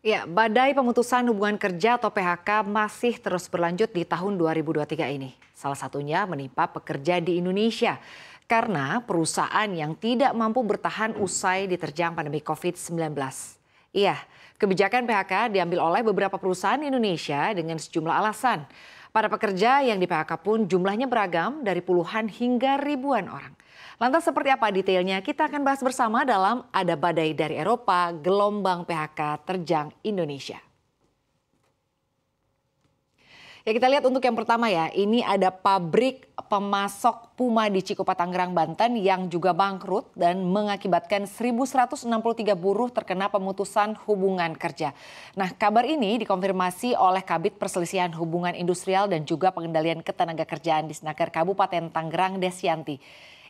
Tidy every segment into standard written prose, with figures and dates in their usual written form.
Ya, badai pemutusan hubungan kerja atau PHK masih terus berlanjut di tahun 2023 ini. Salah satunya menimpa pekerja di Indonesia karena perusahaan yang tidak mampu bertahan usai diterjang pandemi COVID-19. Iya, kebijakan PHK diambil oleh beberapa perusahaan Indonesia dengan sejumlah alasan. Para pekerja yang di PHK pun jumlahnya beragam dari puluhan hingga ribuan orang. Lantas seperti apa detailnya? Kita akan bahas bersama dalam Ada Badai dari Eropa, Gelombang PHK Terjang Indonesia. Ya, kita lihat untuk yang pertama ya, ini ada pabrik pemasok Puma di Cikupa, Tangerang, Banten yang juga bangkrut dan mengakibatkan 1.163 buruh terkena pemutusan hubungan kerja. Nah, kabar ini dikonfirmasi oleh Kabid Perselisihan Hubungan Industrial dan juga Pengendalian Ketenagakerjaan Disnaker Kabupaten Tangerang, Desyanti.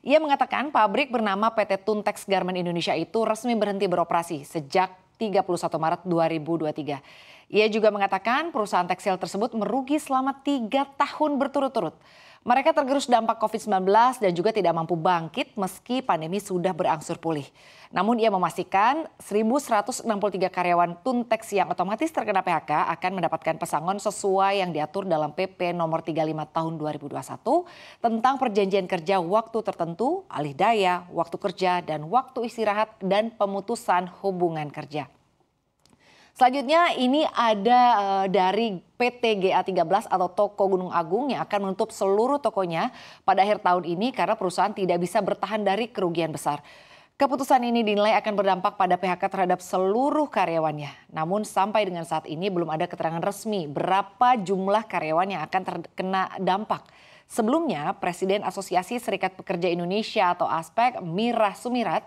Ia mengatakan pabrik bernama PT Tuntex Garment Indonesia itu resmi berhenti beroperasi sejak 31 Maret 2023. Ia juga mengatakan perusahaan tekstil tersebut merugi selama 3 tahun berturut-turut. Mereka tergerus dampak COVID-19 dan juga tidak mampu bangkit meski pandemi sudah berangsur pulih. Namun ia memastikan 1.163 karyawan Tuntex yang otomatis terkena PHK akan mendapatkan pesangon sesuai yang diatur dalam PP nomor 35 tahun 2021 tentang perjanjian kerja waktu tertentu, alih daya, waktu kerja, dan waktu istirahat dan pemutusan hubungan kerja. Selanjutnya ini ada dari PT GA13 atau Toko Gunung Agung yang akan menutup seluruh tokonya pada akhir tahun ini karena perusahaan tidak bisa bertahan dari kerugian besar. Keputusan ini dinilai akan berdampak pada PHK terhadap seluruh karyawannya. Namun sampai dengan saat ini belum ada keterangan resmi berapa jumlah karyawan yang akan terkena dampak. Sebelumnya, Presiden Asosiasi Serikat Pekerja Indonesia atau ASPEK, Mirah Sumirat,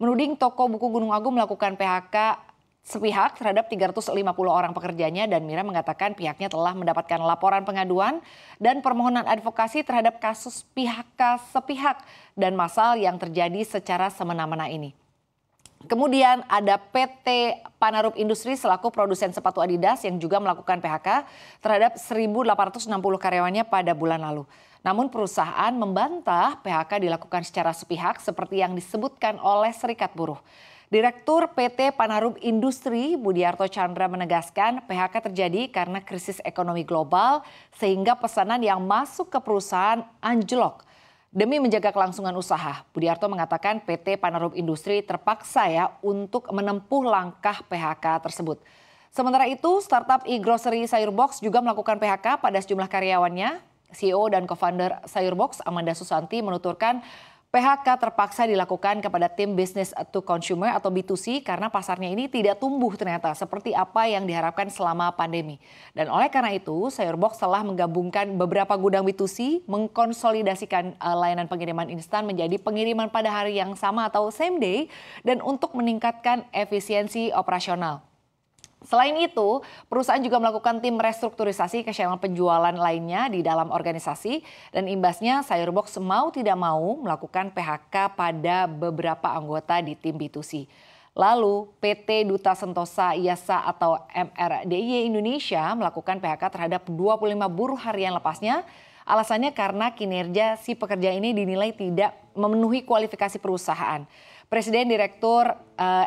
menuding toko buku Gunung Agung melakukan PHK sepihak terhadap 350 orang pekerjanya dan Mira mengatakan pihaknya telah mendapatkan laporan pengaduan dan permohonan advokasi terhadap kasus PHK sepihak dan massal yang terjadi secara semena-mena ini. Kemudian ada PT Panarup Industri selaku produsen sepatu Adidas yang juga melakukan PHK terhadap 1.860 karyawannya pada bulan lalu. Namun perusahaan membantah PHK dilakukan secara sepihak seperti yang disebutkan oleh Serikat Buruh. Direktur PT Panarup Industri Budiarto Chandra menegaskan PHK terjadi karena krisis ekonomi global sehingga pesanan yang masuk ke perusahaan anjlok. Demi menjaga kelangsungan usaha, Budiarto mengatakan PT Panarup Industri terpaksa untuk menempuh langkah PHK tersebut. Sementara itu, startup e-grocery Sayurbox juga melakukan PHK pada sejumlah karyawannya. CEO dan co-founder Sayurbox, Amanda Susanti, menuturkan PHK terpaksa dilakukan kepada tim business to consumer atau B2C karena pasarnya ini tidak tumbuh ternyata seperti apa yang diharapkan selama pandemi. Dan oleh karena itu, Sayurbox telah menggabungkan beberapa gudang B2C, mengkonsolidasikan layanan pengiriman instan menjadi pengiriman pada hari yang sama atau same day dan untuk meningkatkan efisiensi operasional. Selain itu, perusahaan juga melakukan tim restrukturisasi ke channel penjualan lainnya di dalam organisasi dan imbasnya Sayurbox mau tidak mau melakukan PHK pada beberapa anggota di tim B2C. Lalu PT Duta Sentosa Iasa atau MRDIY Indonesia melakukan PHK terhadap 25 buruh harian lepasnya. Alasannya karena kinerja si pekerja ini dinilai tidak memenuhi kualifikasi perusahaan. Presiden Direktur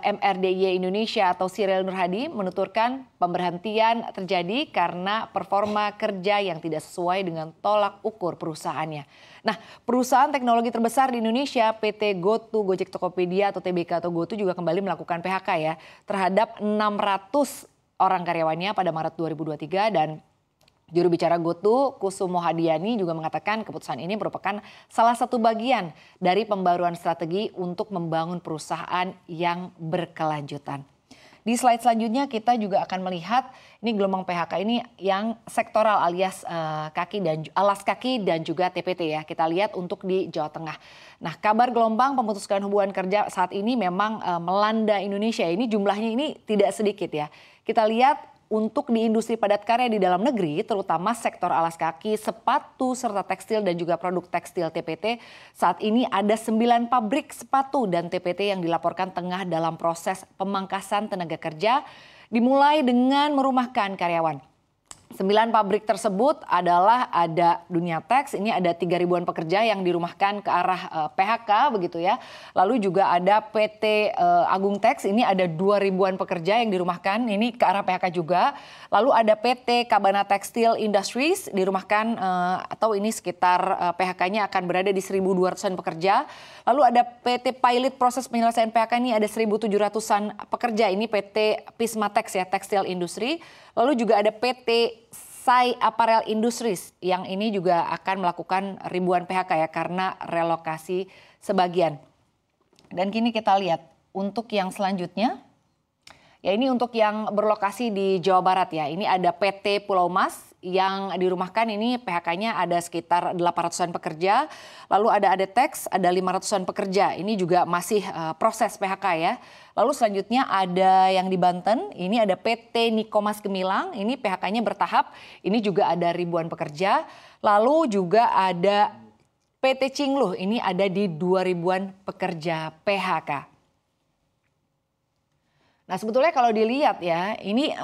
MRDIY Indonesia atau Cyril Nurhadi menuturkan pemberhentian terjadi karena performa kerja yang tidak sesuai dengan tolak ukur perusahaannya. Nah, perusahaan teknologi terbesar di Indonesia PT GoTo Gojek Tokopedia atau TBK atau GoTo juga kembali melakukan PHK terhadap 600 orang karyawannya pada Maret 2023 dan juru bicara GoTo, Kusumo Hadiani juga mengatakan keputusan ini merupakan salah satu bagian dari pembaruan strategi untuk membangun perusahaan yang berkelanjutan. Di slide selanjutnya kita juga akan melihat ini gelombang PHK ini yang sektoral alias alas kaki dan juga TPT ya. Kita lihat untuk di Jawa Tengah. Nah, kabar gelombang pemutusan hubungan kerja saat ini memang melanda Indonesia. Ini jumlahnya ini tidak sedikit ya. Kita lihat untuk di industri padat karya di dalam negeri, terutama sektor alas kaki, sepatu, serta tekstil dan juga produk tekstil TPT, saat ini ada 9 pabrik sepatu dan TPT yang dilaporkan tengah dalam proses pemangkasan tenaga kerja, dimulai dengan merumahkan karyawan. 9 pabrik tersebut adalah ada Dunia Teks, ini ada 3 ribuan pekerja yang dirumahkan ke arah PHK begitu ya. Lalu juga ada PT Agung Teks, ini ada 2 ribuan pekerja yang dirumahkan, ini ke arah PHK juga. Lalu ada PT Kabana Textile Industries dirumahkan atau ini sekitar PHK-nya akan berada di 1.200-an pekerja. Lalu ada PT Pilot Proses Penyelesaian PHK, ini ada 1.700-an pekerja, ini PT Pismatex ya, Textile Industry. Lalu juga ada PT Sai Apparel Industries yang ini juga akan melakukan ribuan PHK ya karena relokasi sebagian. Dan kini kita lihat untuk yang selanjutnya, ya ini untuk yang berlokasi di Jawa Barat ya. Ini ada PT Pulau Mas yang dirumahkan, ini PHK-nya ada sekitar 800-an pekerja. Lalu ada ADTEX, ada 500-an pekerja. Ini juga masih proses PHK ya. Lalu selanjutnya ada yang di Banten, ini ada PT Nikomas Gemilang, ini PHK-nya bertahap. Ini juga ada ribuan pekerja. Lalu juga ada PT Cingluh, ini ada di 2 ribuan pekerja PHK. Nah sebetulnya kalau dilihat ya, ini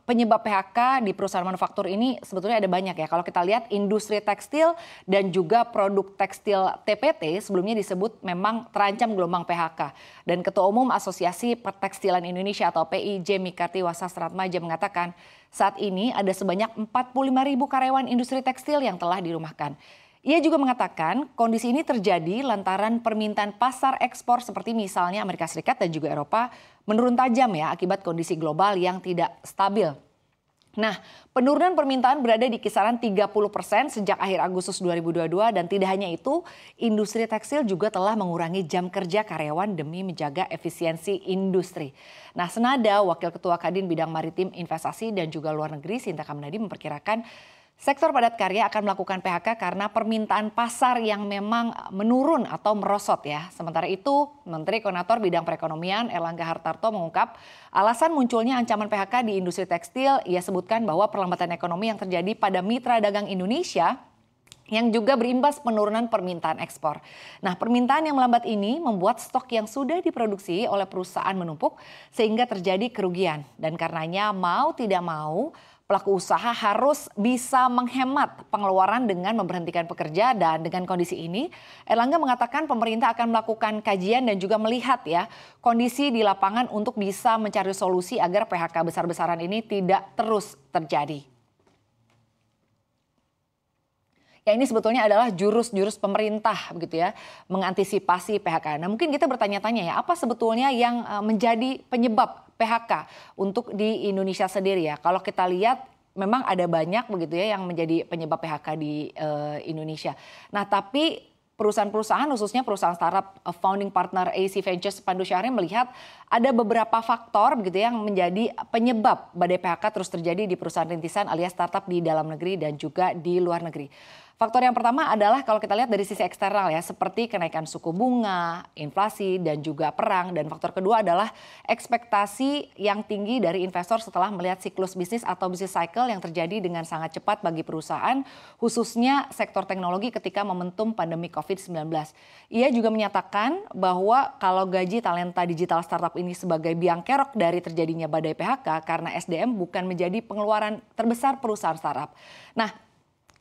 penyebab PHK di perusahaan manufaktur ini sebetulnya ada banyak ya. Kalau kita lihat industri tekstil dan juga produk tekstil TPT sebelumnya disebut memang terancam gelombang PHK. Dan Ketua Umum Asosiasi Pertekstilan Indonesia atau PIJ Mikati Wasastratmaja mengatakan saat ini ada sebanyak 45.000 karyawan industri tekstil yang telah dirumahkan. Ia juga mengatakan kondisi ini terjadi lantaran permintaan pasar ekspor seperti misalnya Amerika Serikat dan juga Eropa menurun tajam ya akibat kondisi global yang tidak stabil. Nah, penurunan permintaan berada di kisaran 30% sejak akhir Agustus 2022 dan tidak hanya itu, industri tekstil juga telah mengurangi jam kerja karyawan demi menjaga efisiensi industri. Nah, senada Wakil Ketua Kadin Bidang Maritim Investasi dan juga Luar Negeri Sinta Kamnadi memperkirakan sektor padat karya akan melakukan PHK karena permintaan pasar yang memang menurun atau merosot ya. Sementara itu, Menteri Koordinator Bidang Perekonomian Erlangga Hartarto mengungkap alasan munculnya ancaman PHK di industri tekstil. Ia sebutkan bahwa perlambatan ekonomi yang terjadi pada mitra dagang Indonesia yang juga berimbas penurunan permintaan ekspor. Nah, permintaan yang melambat ini membuat stok yang sudah diproduksi oleh perusahaan menumpuk sehingga terjadi kerugian. Dan karenanya mau tidak mau pelaku usaha harus bisa menghemat pengeluaran dengan memberhentikan pekerja dan dengan kondisi ini Erlangga mengatakan pemerintah akan melakukan kajian dan juga melihat ya kondisi di lapangan untuk bisa mencari solusi agar PHK besar-besaran ini tidak terus terjadi. Ya ini sebetulnya adalah jurus-jurus pemerintah begitu ya mengantisipasi PHK. Nah mungkin kita bertanya-tanya ya apa sebetulnya yang menjadi penyebab PHK untuk di Indonesia sendiri ya. Kalau kita lihat memang ada banyak begitu ya yang menjadi penyebab PHK di Indonesia. Nah tapi perusahaan-perusahaan khususnya perusahaan startup founding partner AC Ventures Pandu Syahri melihat ada beberapa faktor begitu ya yang menjadi penyebab badai PHK terus terjadi di perusahaan rintisan alias startup di dalam negeri dan juga di luar negeri. Faktor yang pertama adalah kalau kita lihat dari sisi eksternal ya seperti kenaikan suku bunga, inflasi dan juga perang. Dan faktor kedua adalah ekspektasi yang tinggi dari investor setelah melihat siklus bisnis atau bisnis cycle yang terjadi dengan sangat cepat bagi perusahaan khususnya sektor teknologi ketika momentum pandemi COVID-19. Ia juga menyatakan bahwa kalau gaji talenta digital startup ini sebagai biang kerok dari terjadinya badai PHK karena SDM bukan menjadi pengeluaran terbesar perusahaan startup. Nah,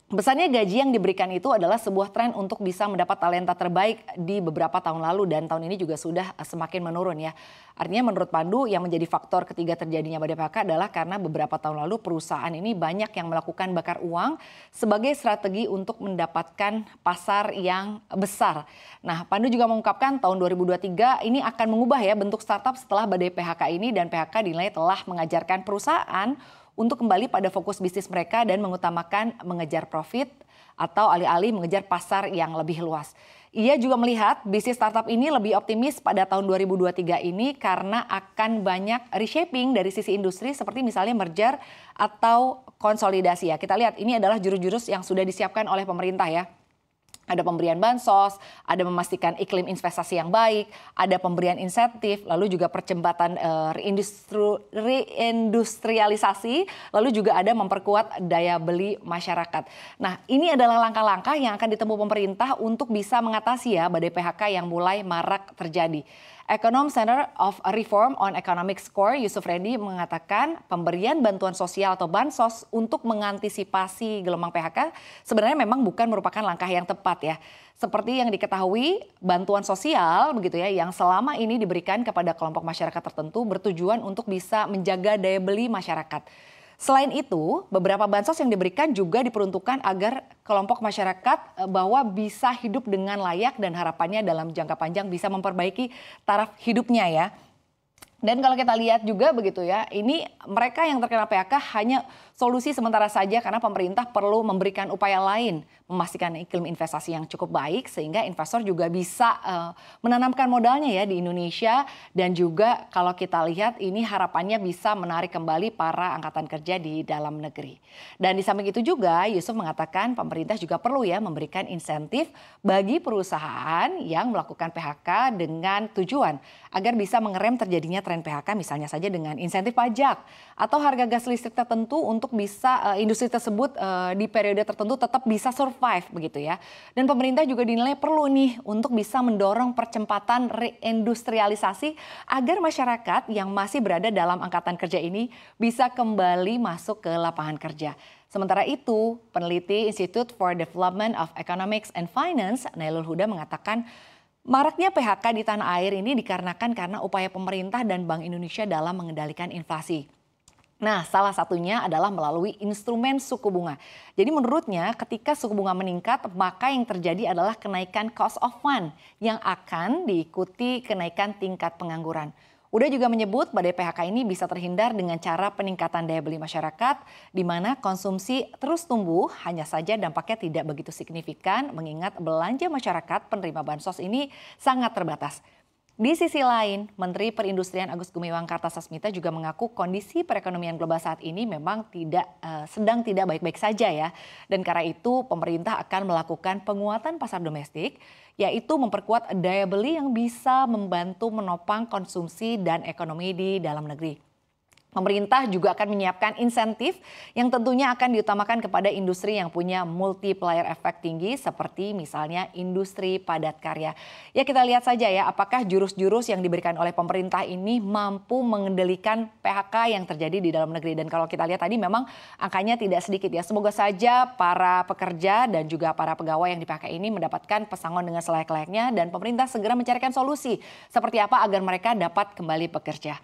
besarnya gaji yang diberikan itu adalah sebuah tren untuk bisa mendapat talenta terbaik di beberapa tahun lalu dan tahun ini juga sudah semakin menurun ya. Artinya menurut Pandu yang menjadi faktor ketiga terjadinya badai PHK adalah karena beberapa tahun lalu perusahaan ini banyak yang melakukan bakar uang sebagai strategi untuk mendapatkan pasar yang besar. Nah Pandu juga mengungkapkan tahun 2023 ini akan mengubah ya bentuk startup setelah badai PHK ini dan PHK dinilai telah mengajarkan perusahaan untuk kembali pada fokus bisnis mereka dan mengutamakan mengejar profit atau alih-alih mengejar pasar yang lebih luas. Ia juga melihat bisnis startup ini lebih optimis pada tahun 2023 ini karena akan banyak reshaping dari sisi industri seperti misalnya merger atau konsolidasi ya. Kita lihat ini adalah jurus-jurus yang sudah disiapkan oleh pemerintah ya. Ada pemberian bansos, ada memastikan iklim investasi yang baik, ada pemberian insentif, lalu juga percepatan reindustrialisasi, lalu juga ada memperkuat daya beli masyarakat. Nah ini adalah langkah-langkah yang akan ditempuh pemerintah untuk bisa mengatasi ya badai PHK yang mulai marak terjadi. Ekonom Center of Reform on Economic Score Yusuf Reddy mengatakan pemberian bantuan sosial atau bansos untuk mengantisipasi gelombang PHK sebenarnya memang bukan merupakan langkah yang tepat ya. Seperti yang diketahui, bantuan sosial begitu ya yang selama ini diberikan kepada kelompok masyarakat tertentu bertujuan untuk bisa menjaga daya beli masyarakat. Selain itu, beberapa bansos yang diberikan juga diperuntukkan agar kelompok masyarakat bahwa bisa hidup dengan layak dan harapannya dalam jangka panjang bisa memperbaiki taraf hidupnya ya. Dan kalau kita lihat juga begitu ya, ini mereka yang terkena PHK hanya solusi sementara saja karena pemerintah perlu memberikan upaya lain, memastikan iklim investasi yang cukup baik sehingga investor juga bisa menanamkan modalnya ya di Indonesia dan juga kalau kita lihat ini harapannya bisa menarik kembali para angkatan kerja di dalam negeri. Dan di samping itu juga Yusuf mengatakan pemerintah juga perlu ya memberikan insentif bagi perusahaan yang melakukan PHK dengan tujuan agar bisa mengerem terjadinya tren PHK misalnya saja dengan insentif pajak atau harga gas listrik tertentu untuk bisa industri tersebut di periode tertentu tetap bisa survive begitu ya. Dan pemerintah juga dinilai perlu nih untuk bisa mendorong percepatan reindustrialisasi agar masyarakat yang masih berada dalam angkatan kerja ini bisa kembali masuk ke lapangan kerja. Sementara itu, peneliti Institute for Development of Economics and Finance, Nailul Huda mengatakan maraknya PHK di tanah air ini dikarenakan karena upaya pemerintah dan Bank Indonesia dalam mengendalikan inflasi. Nah, salah satunya adalah melalui instrumen suku bunga. Jadi menurutnya ketika suku bunga meningkat, maka yang terjadi adalah kenaikan cost of fund yang akan diikuti kenaikan tingkat pengangguran. Uda juga menyebut badai PHK ini bisa terhindar dengan cara peningkatan daya beli masyarakat, di mana konsumsi terus tumbuh, hanya saja dampaknya tidak begitu signifikan mengingat belanja masyarakat penerima bansos ini sangat terbatas. Di sisi lain, Menteri Perindustrian Agus Gumiwang Kartasasmita juga mengaku kondisi perekonomian global saat ini memang sedang tidak baik-baik saja ya. Dan karena itu pemerintah akan melakukan penguatan pasar domestik, yaitu memperkuat daya beli yang bisa membantu menopang konsumsi dan ekonomi di dalam negeri. Pemerintah juga akan menyiapkan insentif yang tentunya akan diutamakan kepada industri yang punya multiplier efek tinggi seperti misalnya industri padat karya. Ya kita lihat saja ya apakah jurus-jurus yang diberikan oleh pemerintah ini mampu mengendalikan PHK yang terjadi di dalam negeri. Dan kalau kita lihat tadi memang angkanya tidak sedikit ya. Semoga saja para pekerja dan juga para pegawai yang di PHK ini mendapatkan pesangon dengan selayak-layaknya dan pemerintah segera mencarikan solusi seperti apa agar mereka dapat kembali bekerja.